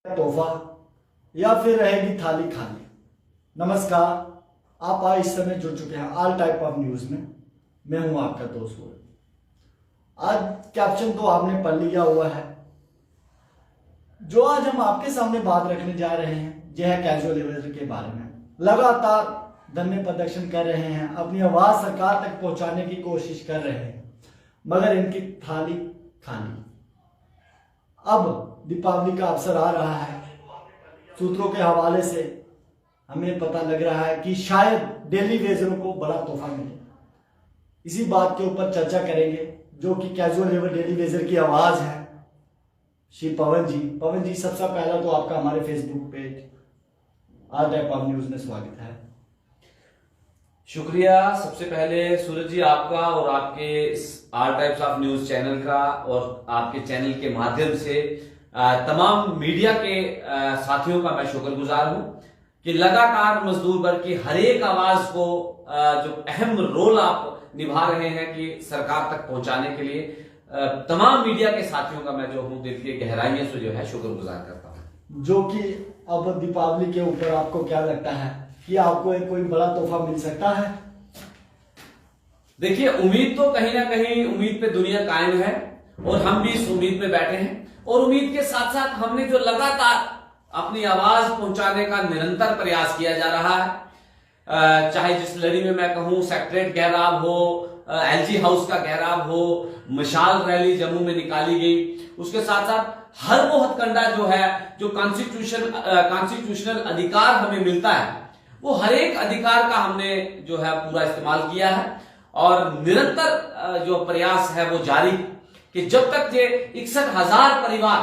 तोहफा या फिर रहेगी थाली खाली। नमस्कार, आप आज इस समय जुड़ चुके हैं ऑल टाइप ऑफ न्यूज में। मैं हूं आपका दोस्त सूरज। आज कैप्शन तो आपने पढ़ लिया हुआ है। जो आज हम आपके सामने बात रखने जा रहे हैं यह है कैजुअल लेबर के बारे में। लगातार धरने प्रदर्शन कर रहे हैं, अपनी आवाज सरकार तक पहुंचाने की कोशिश कर रहे हैं, मगर इनकी थाली खाली। अब दीपावली का अवसर आ रहा है। सूत्रों के हवाले से हमें पता लग रहा है कि शायद डेली वेजरों को बड़ा तोहफा मिले। इसी बात के ऊपर चर्चा करेंगे, जो कि कैजुअल लेबर डेली वेजर की आवाज है, श्री पवन जी। पवन जी, सबसे पहला तो आपका हमारे Facebook page all type of news में स्वागत है। शुक्रिया। सबसे पहले सूरज जी आपका और आपके all types of news channel का और आपके चैनल के माध्यम से तमाम मीडिया के साथियों का मैं शुक्रगुजार हूं कि लगातार मजदूर वर्ग की हर एक आवाज को जो अहम रोल आप निभा रहे हैं कि सरकार तक पहुंचाने के लिए तमाम मीडिया के साथियों का मैं जो हूं दिल की गहराइयों से जो है शुक्रगुजार करता हूं। जो कि अब दीपावली के ऊपर आपको क्या लगता है कि आपको एक कोई बड़ा तोहफा मिल सकता है? देखिए, उम्मीद तो कहीं ना कहीं उम्मीद पे दुनिया कायम है और हम भी इस उम्मीद पे बैठे हैं। और उम्मीद के साथ साथ हमने जो लगातार अपनी आवाज पहुंचाने का निरंतर प्रयास किया जा रहा है, चाहे जिस लड़ी में मैं कहूं सेक्रेटरीट घेराव हो, एलजी हाउस का घेराव हो, मशाल रैली जम्मू में निकाली गई, उसके साथ साथ हर वो हथकंडा जो है, जो कॉन्स्टिट्यूशनल अधिकार हमें मिलता है, वो हर एक अधिकार का हमने जो है पूरा इस्तेमाल किया है। और निरंतर जो प्रयास है वो जारी कि जब तक ये 61,000 परिवार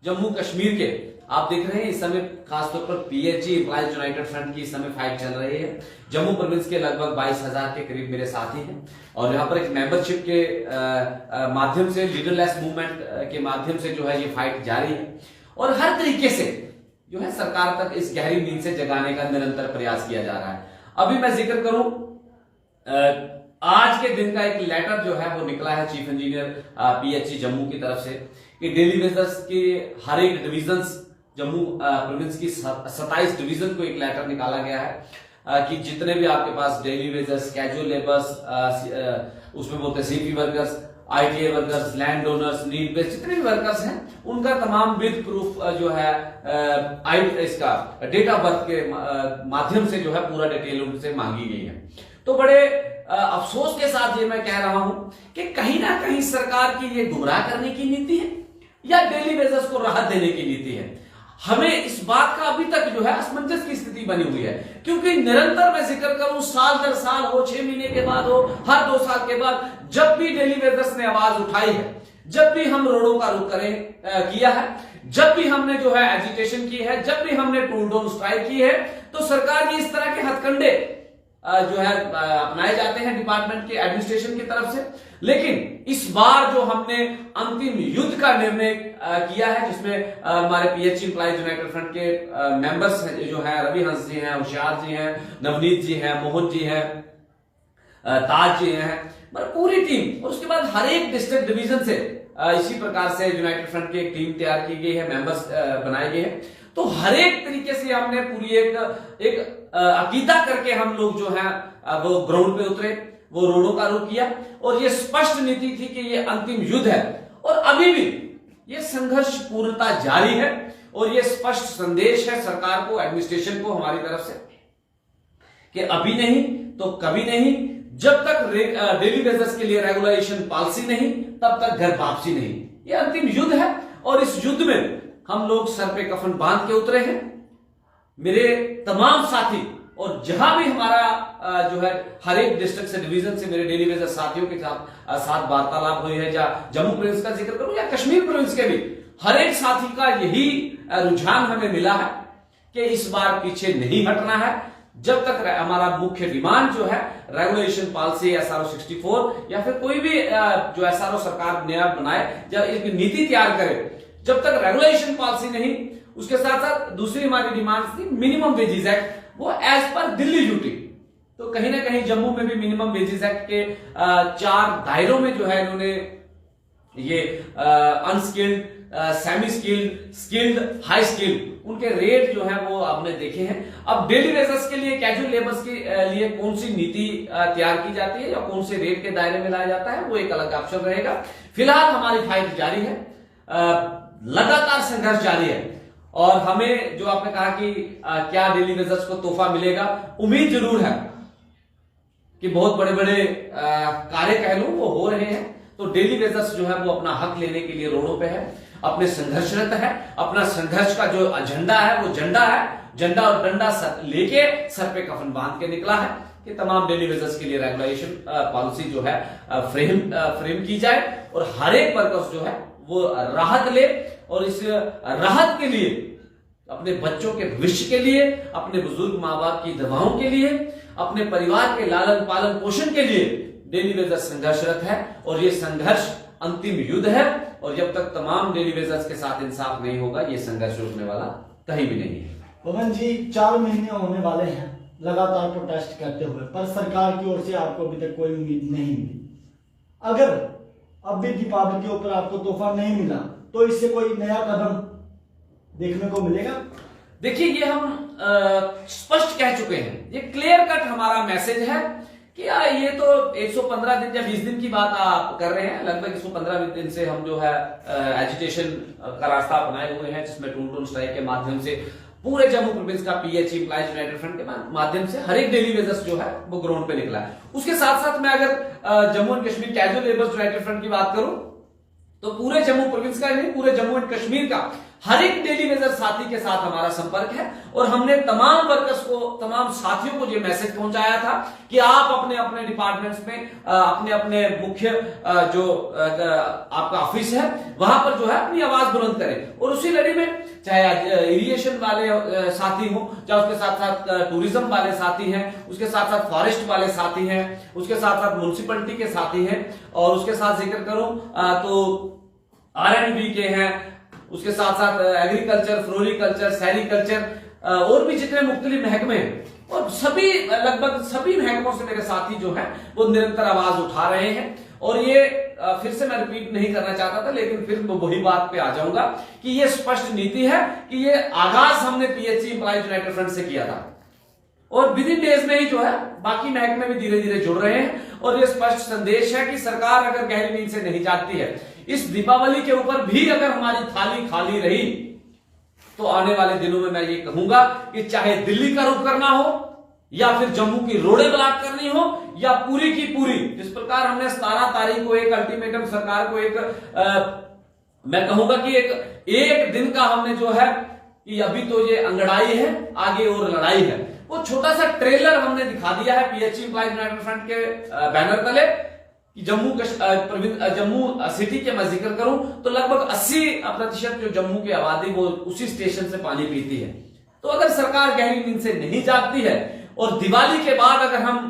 जम्मू कश्मीर के, आप देख रहे हैं इस समय खासतौर पर पीएचई एम्प्लॉइज यूनाइटेड फ्रंट की इस समय फाइट चल रही है। जम्मू प्रोविंस के लगभग 22,000 के करीब मेरे साथी हैं और यहाँ पर एक मेंबरशिप के माध्यम से, लीडरलेस मूवमेंट के माध्यम से जो है ये फाइट जारी है और हर तरीके से जो है सरकार तक इस गहरी नींद से जगाने का निरंतर प्रयास किया जा रहा है। अभी मैं जिक्र करूं, आज के दिन का एक लेटर जो है वो निकला है चीफ इंजीनियर पीएचई जम्मू की तरफ से कि डेली वेजर्स के हर एक डिविजन, जम्मू प्रोविंस की 27 डिवीजन को एक लेटर निकाला गया है कि जितने भी आपके पास डेली वेजर्स, कैजुअल लेबर्स, उसमें बोलते हैं CP workers, ITI workers, land owners, need based जितने भी वर्कर्स हैं, उनका तमाम विद प्रूफ जो है इसका डेट ऑफ बर्थ के माध्यम से जो है पूरा डिटेल उनसे मांगी गई है। तो बड़े अफसोस के साथ ये मैं कह रहा हूं कि कहीं ना कहीं सरकार की ये गुमराह करने की नीति है या डेली वेजर्स को राहत देने की नीति है। हमें इस बात का अभी तक जो है असमंजस की स्थिति बनी हुई है, क्योंकि निरंतर मैं जिक्र करूं, साल दर साल हो, 6 महीने के बाद हो, हर 2 साल के बाद, जब भी डेली वेजर्स ने आवाज उठाई है, जब भी हम रोडों का रुख किया है, जब भी हमने जो है एजिटेशन की है, जब भी हमने टूल डाउन स्ट्राइक की है, तो सरकार की इस तरह के हथकंडे जो है अपनाए जाते हैं डिपार्टमेंट के एडमिनिस्ट्रेशन की तरफ से। लेकिन इस बार जो हमने अंतिम युद्ध का निर्णय किया है, जिसमें हमारे पीएचई एम्प्लॉइज यूनाइटेड फ्रंट के मेंबर्स जो है, रवि हंस जी हैं, होशियार जी हैं, नवनीत जी हैं, मोहन जी हैं, ताज जी हैं, पूरी टीम। और उसके बाद हर एक डिस्ट्रिक्ट डिवीजन से इसी प्रकार से यूनाइटेड फ्रंट की एक टीम तैयार की गई है, मेंबर्स बनाए गए हैं। तो हर एक तरीके से हमने पूरी एक अकीदा करके हम लोग जो है वो ग्राउंड पे उतरे, वो रोडों का रुख किया और ये स्पष्ट नीति थी कि ये अंतिम युद्ध है और अभी भी ये संघर्ष पूर्णता जारी है। और ये स्पष्ट संदेश है सरकार को, एडमिनिस्ट्रेशन को, हमारी तरफ से कि अभी नहीं तो कभी नहीं, जब तक डेली वेजर्स के लिए रेगुलेशन पॉलिसी नहीं, तब तक घर वापसी नहीं। ये अंतिम युद्ध है और इस युद्ध में हम लोग सर पे कफन बांध के उतरे हैं। मेरे तमाम साथी और जहां भी हमारा जो है हर एक डिस्ट्रिक्ट से, डिवीजन से मेरे डेली वेजर साथियों के साथ वार्तालाप हुई है, या जम्मू प्रोविंस का जिक्र करूं या कश्मीर प्रोविंस के भी, हर एक साथी का यही रुझान हमें मिला है कि इस बार पीछे नहीं हटना है। जब तक हमारा मुख्य डिमांड जो है रेगुलेशन पॉलिसी SRO 64 या फिर कोई भी जो SRO सरकार नया बनाए, जब एक नीति तैयार करे, जब तक रेगुलेशन पॉलिसी नहीं, उसके साथ साथ दूसरी हमारी डिमांड थी मिनिमम वेजेस एक्ट, वो एज पर दिल्ली यूटी। तो कहीं ना कहीं जम्मू में भी मिनिमम वेजेस एक्ट के 4 दायरों में जो है इन्होंने ये unskilled semi skilled, skilled, high skilled, उनके रेट जो है वो आपने देखे हैं। अब डेली बेसिस के लिए कैजुअल लेबर्स के लिए कौन सी नीति तैयार की जाती है या कौन से रेट के दायरे में लाया जाता है, वो एक अलग ऑप्शन रहेगा। फिलहाल हमारी फाइट जारी है, लगातार संघर्ष जारी है, और हमें जो आपने कहा कि क्या डेली बेसिस को तोहफा मिलेगा, उम्मीद जरूर है कि बहुत बड़े बड़े कार्य कह लूं वो हो रहे हैं। तो डेली बेसिस जो है वो अपना हक लेने के लिए रोडों पे है, अपने संघर्षरत है। अपना संघर्ष का जो एजेंडा है वो झंडा है, झंडा और डंडा लेके सर पे कफन बांध के निकला है कि तमाम डेली बेसिस के लिए रेगुलेशन पॉलिसी जो है फ्रेम की जाए और हर एक वर्कर्स जो है वो राहत ले, और इस राहत के लिए अपने बच्चों के भविष्य के लिए, अपने बुजुर्ग माँ बाप की दवाओं के लिए, अपने परिवार के लालन पालन पोषण के लिए डेली बेसिस संघर्षरत है। और ये संघर्ष अंतिम युद्ध है, और जब तक तमाम डेली बेसिस के साथ इंसाफ नहीं होगा ये संघर्ष रुकने वाला कहीं भी नहीं है। पवन जी, 4 महीने होने वाले हैं लगातार प्रोटेस्ट करते हुए, पर सरकार की ओर से आपको अभी तक कोई उम्मीद नहीं मिली। अगर अब भी दीपावली के ऊपर आपको तोहफा नहीं मिला तो इससे कोई नया कदम देखने को मिलेगा? देखिए, ये हम स्पष्ट कह चुके हैं, ये क्लियर कट हमारा मैसेज है कि ये तो 115 दिन या 20 दिन की बात आप कर रहे हैं, लगभग 115 दिन से हम जो है एजिटेशन का रास्ता अपनाए हुए हैं, जिसमें टून स्ट्राइक के माध्यम से पूरे जम्मू प्रोविंस का पीएचई एम्प्लॉइज यूनाइटेड फ्रंट के माध्यम से हर एक डेली बेसिस जो है वो ग्राउंड पे निकला है। उसके साथ साथ मैं अगर Jammu and Kashmir casual labours United front की बात करूं तो पूरे जम्मू प्रोविंस का नहीं, पूरे जम्मू एंड कश्मीर का हर एक डेली बेसिस साथी के साथ हमारा संपर्क है, और हमने तमाम वर्कर्स को, तमाम साथियों को ये मैसेज पहुंचाया था कि आप अपने अपने डिपार्टमेंट्स में अपने अपने मुख्य जो आपका ऑफिस है वहां पर जो है अपनी आवाज बुलंद करें। और उसी लड़ी में चाहे इरिगेशन वाले साथी हो, चाहे उसके साथ साथ टूरिज्म वाले साथी हैं, उसके साथ साथ फॉरेस्ट वाले साथी हैं, उसके साथ साथ म्युनिसिपलिटी के साथी हैं, और उसके साथ जिक्र करूं तो R&B के हैं, उसके साथ साथ एग्रीकल्चर, फ्लोरिकल्चर, सेरिकल्चर और भी जितने मुख्तलिफ महकमे हैं, और सभी लगभग सभी महकमों से मेरे साथी जो हैं वो निरंतर आवाज उठा रहे हैं। और ये फिर से मैं रिपीट नहीं करना चाहता था, लेकिन फिर तो वही बात पे आ जाऊंगा कि ये स्पष्ट नीति है कि ये आगाज हमने पीएचई एम्प्लॉइज यूनाइटेड फ्रंट से किया था, और विद इन डेज में ही जो है बाकी महकमे भी धीरे धीरे जुड़ रहे हैं। और ये स्पष्ट संदेश है कि सरकार अगर गहरी नींद से नहीं जागती है, इस दीपावली के ऊपर भी अगर हमारी थाली खाली रही तो आने वाले दिनों में मैं ये कहूंगा कि चाहे दिल्ली का रुख करना हो या फिर जम्मू की रोडें ब्लॉक करनी हो, या पूरी की पूरी जिस प्रकार हमने 17 तारीख को एक अल्टीमेटम सरकार को एक मैं कहूंगा कि एक दिन का हमने जो है कि अभी तो ये अंगड़ाई है, आगे और लड़ाई है, वो छोटा सा ट्रेलर हमने दिखा दिया है पीएचई एम्प्लॉइज यूनाइटेड फ्रंट के बैनर तले कि जम्मू सिटी के मैं जिक्र करूं तो लगभग 80% जो जम्मू की आबादी वो उसी स्टेशन से पानी पीती है। तो अगर सरकार गहरी नींद से नहीं जागती है और दिवाली के बाद अगर हम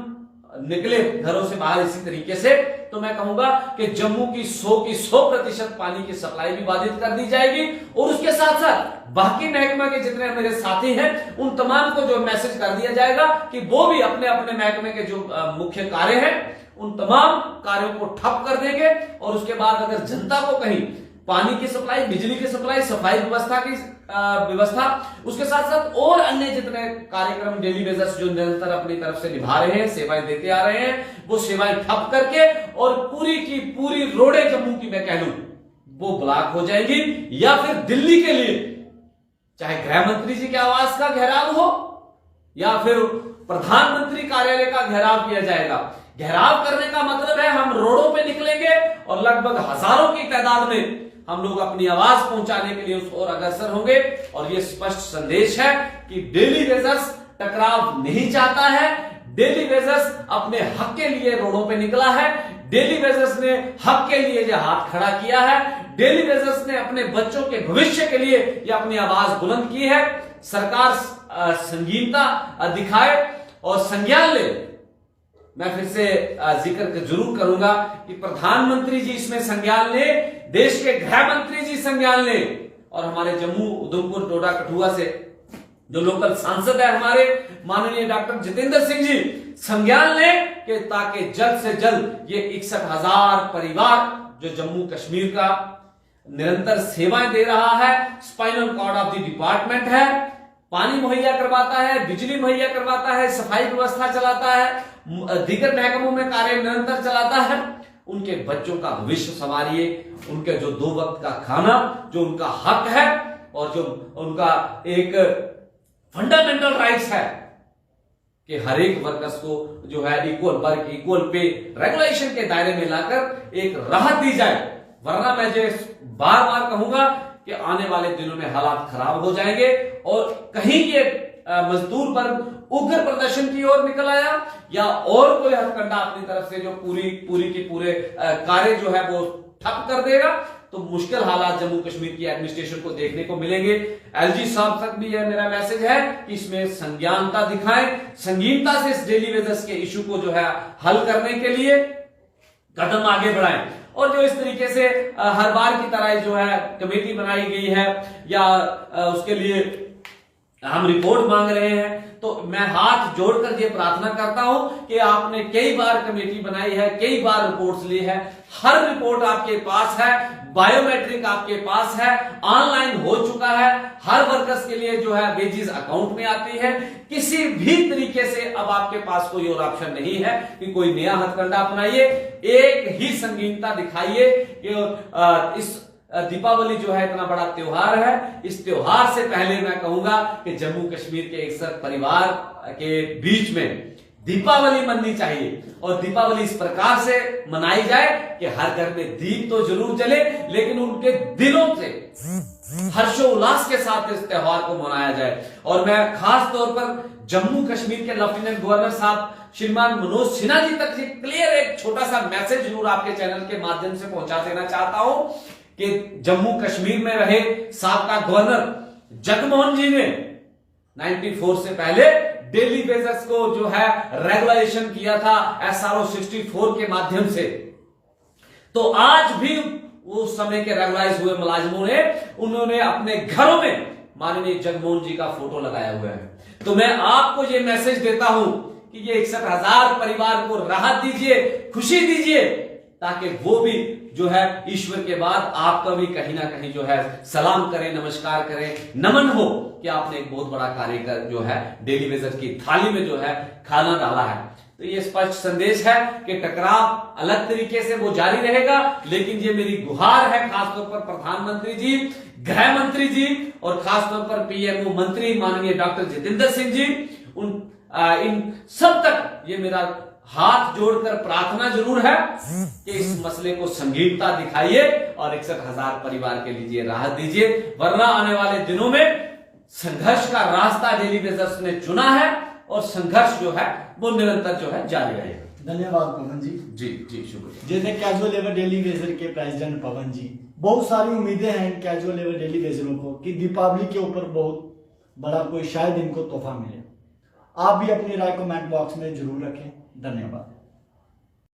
निकले घरों से बाहर इसी तरीके से, तो मैं कहूंगा कि जम्मू की 100% पानी की सप्लाई भी बाधित कर दी जाएगी। और उसके साथ साथ बाकी महकमे के जितने मेरे साथी हैं उन तमाम को जो मैसेज कर दिया जाएगा कि वो भी अपने अपने महकमे के जो मुख्य कार्य हैं उन तमाम कार्यों को ठप कर देंगे। और उसके बाद अगर जनता को कहीं पानी की सप्लाई, बिजली की सप्लाई, सफाई व्यवस्था की व्यवस्था, उसके साथ साथ और अन्य जितने कार्यक्रम डेली बेसिस जो निरंतर अपनी तरफ से निभा रहे हैं, सेवाएं देते आ रहे हैं, वो सेवाएं ठप करके और पूरी की पूरी रोडें जम्मू की मैं कह लूं वो ब्लॉक हो जाएगी, या फिर दिल्ली के लिए चाहे गृह मंत्री जी के आवास का घेराव हो या फिर प्रधानमंत्री कार्यालय का घेराव किया जाएगा। घेराव करने का मतलब है हम रोडों पे निकलेंगे और लगभग हजारों की तादाद में हम लोग अपनी आवाज पहुंचाने के लिए उस ओर अग्रसर होंगे। और ये स्पष्ट संदेश है कि डेली बेसिस टकराव नहीं चाहता है, डेली बेसिस अपने हक के लिए रोडों पे निकला है, डेली बेसिस ने हक के लिए ये हाथ खड़ा किया है, डेली बेसिस ने अपने बच्चों के भविष्य के लिए ये अपनी आवाज बुलंद की है। सरकार संगीनता दिखाए और संज्ञान ले। मैं फिर से जिक्र जरूर करूंगा कि प्रधानमंत्री जी इसमें संज्ञान ले, देश के गृह मंत्री जी संज्ञान ले, और हमारे जम्मू, उधमपुर, डोडा, कठुआ से जो लोकल सांसद है हमारे माननीय डॉक्टर जितेंद्र सिंह जी संज्ञान ले कि ताकि जल्द से जल्द ये 61,000 परिवार जो जम्मू कश्मीर का निरंतर सेवाएं दे रहा है, spinal cord of the department है, पानी मुहैया करवाता है, बिजली मुहैया करवाता है, सफाई व्यवस्था चलाता है, दीगर महकमों में कार्य निरंतर चलाता है। उनके बच्चों का भविष्य संवारिए, उनके जो 2 वक्त का खाना जो उनका हक है और जो उनका एक फंडामेंटल राइट्स है कि हर एक वर्कर्स को जो है equal work equal pay regulation के दायरे में लाकर एक राहत दी जाए। वरना मैं जो बार बार कहूंगा कि आने वाले दिनों में हालात खराब हो जाएंगे और कहीं ये मजदूर वर्ग उग्र प्रदर्शन की ओर निकल आया या और कोई हथकंडा अपनी तरफ से जो पूरी की पूरे कार्य जो है वो ठप कर देगा, तो मुश्किल हालात जम्मू कश्मीर की एडमिनिस्ट्रेशन को देखने को मिलेंगे। एलजी साहब तक भी यह मेरा मैसेज है कि इसमें संज्ञानता दिखाएं, संगीनता से इस डेली वेजेस के इशू को जो है हल करने के लिए कदम आगे बढ़ाएं। और जो इस तरीके से हर बार की तरह जो है कमेटी बनाई गई है या उसके लिए हम रिपोर्ट मांग रहे हैं, तो मैं हाथ जोड़कर ये प्रार्थना करता हूं कि आपने कई बार कमेटी बनाई है, कई बार रिपोर्ट्स ली है, हर रिपोर्ट आपके पास है, बायोमेट्रिक आपके पास है, ऑनलाइन हो चुका है, हर वर्कर्स के लिए जो है वेजेस अकाउंट में आती है। किसी भी तरीके से अब आपके पास कोई और ऑप्शन नहीं है कि कोई नया हथकंडा अपनाइए, एक ही संगीनता दिखाइए कि इस दीपावली जो है इतना बड़ा त्योहार है, इस त्योहार से पहले मैं कहूंगा कि जम्मू कश्मीर के एक परिवार के बीच में दीपावली मननी चाहिए और दीपावली इस प्रकार से मनाई जाए कि हर घर में दीप तो जरूर जले, लेकिन उनके दिलों से हर्षोल्लास के साथ इस त्योहार को मनाया जाए। और मैं खास तौर पर जम्मू कश्मीर के लेफ्टिनेंट गवर्नर साहब श्रीमान मनोज सिन्हा जी तक ये क्लियर एक छोटा सा मैसेज जरूर आपके चैनल के माध्यम से पहुंचा देना चाहता हूं कि जम्मू कश्मीर में रहे साबका गवर्नर जगमोहन जी ने 94 से पहले डेली वेजेस को जो है रेगुलेशन किया था SRO 64 के माध्यम से। तो आज भी उस समय के रेगुलाइज हुए मुलाजिमों ने उन्होंने अपने घरों में माननीय जगमोहन जी का फोटो लगाया हुआ है। तो मैं आपको ये मैसेज देता हूं कि ये 61,000 परिवार को राहत दीजिए, खुशी दीजिए, ताकि वो भी जो है ईश्वर के बाद आपका भी कहीं ना कहीं जो है सलाम करें, नमस्कार करें, नमन हो कि आपने एक बहुत बड़ा कार्य कर जो है डेली वेजेस की थाली में जो है खाना डाला है। तो ये स्पष्ट संदेश है कि टकराव अलग तरीके से वो जारी रहेगा, लेकिन ये मेरी गुहार है खासतौर पर प्रधानमंत्री जी, गृह मंत्री जी और खासतौर पर PMO मंत्री माननीय डॉक्टर जितेंद्र सिंह जी, इन सब तक ये मेरा हाथ जोड़कर प्रार्थना जरूर है कि इस मसले को संगीनता दिखाइए और 61,000 परिवार के लिए राहत दीजिए। वरना आने वाले दिनों में संघर्ष का रास्ता डेली वेजर्स ने चुना है और संघर्ष जो है वो निरंतर जो है जारी रहेगा। धन्यवाद पवन जी। जी जी शुक्रिया। जैसे कैजुअल लेबर डेली वेजर के प्रेसिडेंट पवन जी, बहुत सारी उम्मीदें हैं कैजुअल लेबर डेली वेजरों को कि दीपावली के ऊपर बहुत बड़ा कोई शायद इनको तोहफा मिले। आप भी अपनी राय कमेंट बॉक्स में जरूर रखें। धन्यवाद।